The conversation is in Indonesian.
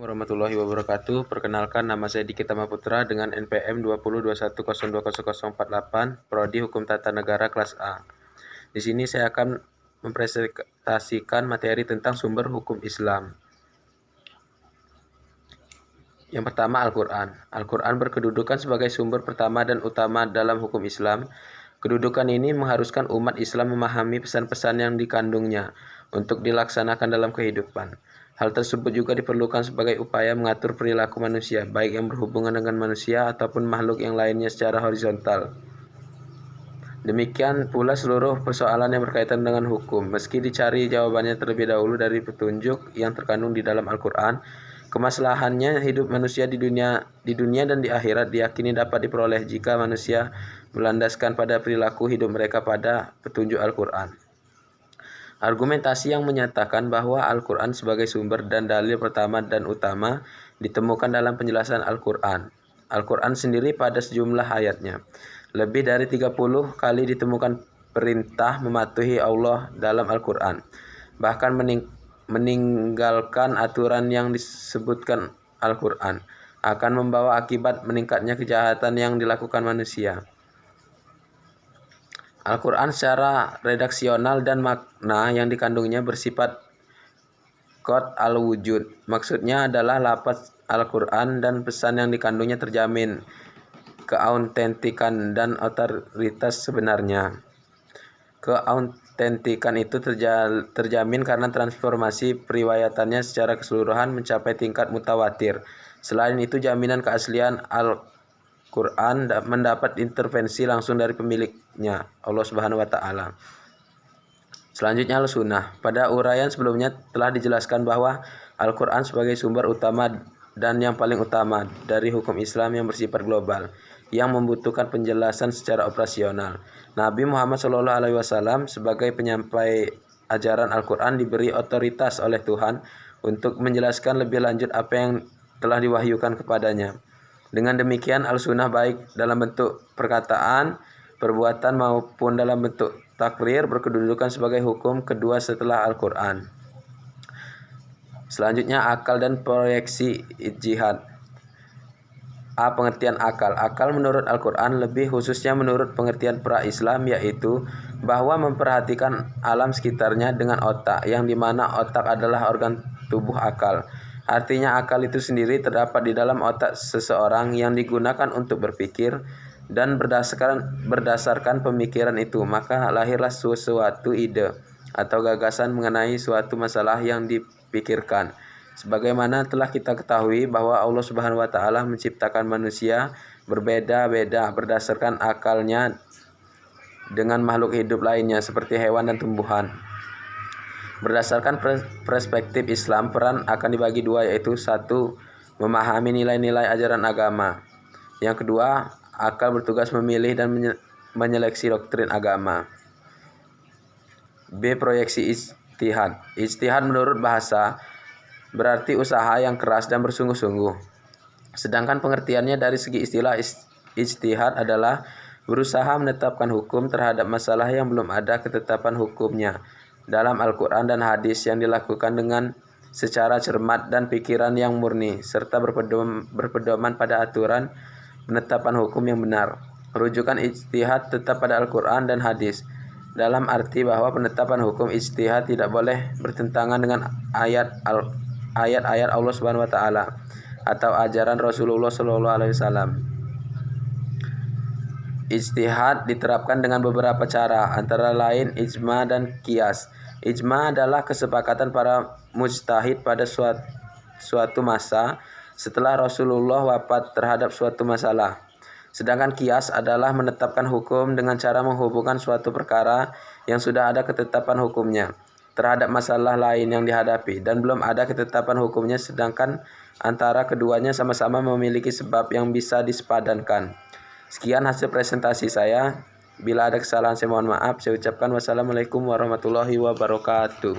Warahmatullahi wabarakatuh. Perkenalkan, nama saya Diki Tama Putra dengan NPM 2021020048, Prodi Hukum Tata Negara kelas A. Di sini saya akan mempresentasikan materi tentang sumber hukum Islam. Yang pertama, Al-Quran. Al-Quran berkedudukan sebagai sumber pertama dan utama dalam hukum Islam. Kedudukan ini mengharuskan umat Islam memahami pesan-pesan yang dikandungnya untuk dilaksanakan dalam kehidupan. Hal tersebut juga diperlukan sebagai upaya mengatur perilaku manusia, baik yang berhubungan dengan manusia ataupun makhluk yang lainnya secara horizontal. Demikian pula seluruh persoalan yang berkaitan dengan hukum, meski dicari jawabannya terlebih dahulu dari petunjuk yang terkandung di dalam Al-Quran, kemaslahannya hidup manusia di dunia dan di akhirat diyakini dapat diperoleh jika manusia melandaskan pada perilaku hidup mereka pada petunjuk Al-Quran. Argumentasi yang menyatakan bahwa Al-Quran sebagai sumber dan dalil pertama dan utama ditemukan dalam penjelasan Al-Quran. Al-Quran sendiri pada sejumlah ayatnya. Lebih dari 30 kali ditemukan perintah mematuhi Allah dalam Al-Quran. Bahkan meninggalkan aturan yang disebutkan Al-Quran akan membawa akibat meningkatnya kejahatan yang dilakukan manusia. Al-Quran secara redaksional dan makna yang dikandungnya bersifat qat al-wujud. Maksudnya adalah lafaz Al-Quran dan pesan yang dikandungnya terjamin keautentikan dan otoritas sebenarnya. Keautentikan itu terjamin karena transformasi periwayatannya secara keseluruhan mencapai tingkat mutawatir. Selain itu, jaminan keaslian Al-Quran mendapat intervensi langsung dari pemiliknya, Allah Subhanahu wa Ta'ala. Selanjutnya, Al-Sunnah. Pada uraian sebelumnya telah dijelaskan bahwa Al-Quran sebagai sumber utama dan yang paling utama dari hukum Islam yang bersifat global, yang membutuhkan penjelasan secara operasional. Nabi Muhammad SAW sebagai penyampai ajaran Al-Quran diberi otoritas oleh Tuhan untuk menjelaskan lebih lanjut apa yang telah diwahyukan kepadanya. Dengan demikian, Al-Sunnah baik dalam bentuk perkataan, perbuatan maupun dalam bentuk takrir berkedudukan sebagai hukum kedua setelah Al-Quran. Selanjutnya, akal dan proyeksi ijtihad. A. Pengertian akal. Akal menurut Al-Quran, lebih khususnya menurut pengertian pra-Islam, yaitu bahwa memperhatikan alam sekitarnya dengan otak, yang dimana otak adalah organ tubuh akal. Artinya akal itu sendiri terdapat di dalam otak seseorang yang digunakan untuk berpikir, dan berdasarkan pemikiran itu maka lahirlah suatu ide atau gagasan mengenai suatu masalah yang dipikirkan. Sebagaimana telah kita ketahui bahwa Allah Subhanahu wa Ta'ala menciptakan manusia berbeda-beda berdasarkan akalnya dengan makhluk hidup lainnya seperti hewan dan tumbuhan. Berdasarkan perspektif Islam, peran akan dibagi dua, yaitu satu, memahami nilai-nilai ajaran agama. Yang kedua, akal bertugas memilih dan menyeleksi doktrin agama. B. Proyeksi ijtihad. Ijtihad menurut bahasa berarti usaha yang keras dan bersungguh-sungguh. Sedangkan pengertiannya dari segi istilah ijtihad adalah berusaha menetapkan hukum terhadap masalah yang belum ada ketetapan hukumnya dalam Al-Quran dan hadis, yang dilakukan dengan secara cermat dan pikiran yang murni, serta berpedoman pada aturan penetapan hukum yang benar. Rujukan ijtihad tetap pada Al-Quran dan hadis, dalam arti bahwa penetapan hukum ijtihad tidak boleh bertentangan dengan ayat-ayat Allah Subhanahu wa Ta'ala atau ajaran Rasulullah SAW. Ijtihad diterapkan dengan beberapa cara, antara lain ijma dan qiyas. Ijma adalah kesepakatan para mujtahid pada suatu masa setelah Rasulullah wafat terhadap suatu masalah. Sedangkan qiyas adalah menetapkan hukum dengan cara menghubungkan suatu perkara yang sudah ada ketetapan hukumnya terhadap masalah lain yang dihadapi dan belum ada ketetapan hukumnya, sedangkan antara keduanya sama-sama memiliki sebab yang bisa disepadankan. Sekian hasil presentasi saya. Bila ada kesalahan saya mohon maaf. Saya ucapkan wassalamualaikum warahmatullahi wabarakatuh.